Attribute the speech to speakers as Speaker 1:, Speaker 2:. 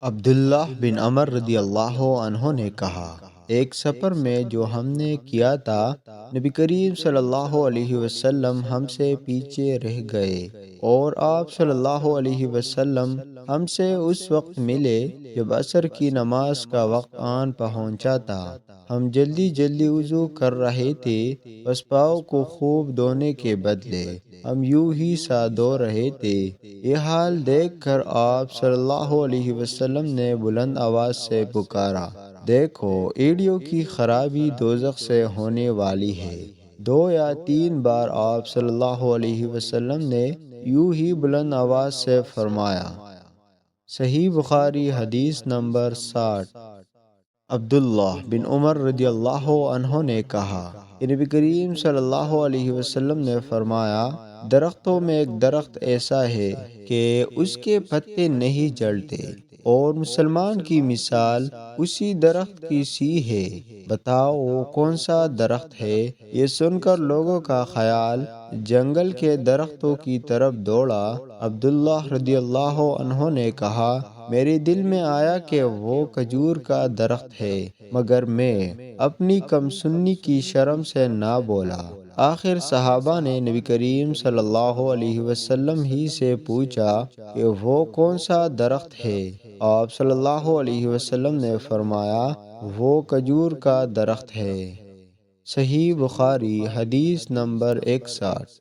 Speaker 1: عبداللہ بن عمر رضی اللہ عنہ نے کہا، ایک سفر میں جو ہم نے کیا تھا، نبی کریم صلی اللہ علیہ وسلم ہم سے پیچھے رہ گئے اور آپ صلی اللہ علیہ وسلم ہم سے اس وقت ملے جب عصر کی نماز کا وقت آن پہنچا تھا۔ ہم جلدی جلدی وضو کر رہے تھے، بس پاؤں کو خوب دھونے کے بدلے ہم یوں ہی سا دھو رہے تھے۔ یہ حال دیکھ کر آپ صلی اللہ علیہ وسلم نے بلند آواز سے پکارا، دیکھو ایڑیوں کی خرابی دوزخ سے ہونے والی ہے۔ 2 یا 3 بار آپ صلی اللہ علیہ وسلم نے یوں ہی بلند آواز سے فرمایا۔ صحیح بخاری حدیث نمبر 60۔ عبداللہ بن عمر رضی اللہ عنہ نے کہا کہ نبی کریم صلی اللہ علیہ وسلم نے فرمایا، درختوں میں ایک درخت ایسا ہے کہ اس کے پتے نہیں جلتے اور مسلمان کی مثال اسی درخت کی سی ہے۔ بتاؤ وہ کون سا درخت ہے؟ یہ سن کر لوگوں کا خیال جنگل کے درختوں کی طرف دوڑا۔ عبداللہ رضی اللہ عنہ نے کہا، میرے دل میں آیا کہ وہ کھجور کا درخت ہے، مگر میں اپنی کم سنی کی شرم سے نہ بولا۔ آخر صحابہ نے نبی کریم صلی اللہ علیہ وسلم ہی سے پوچھا کہ وہ کون سا درخت ہے؟ آپ صلی اللہ علیہ وسلم نے فرمایا، وہ کھجور کا درخت ہے۔ صحیح بخاری حدیث نمبر 61۔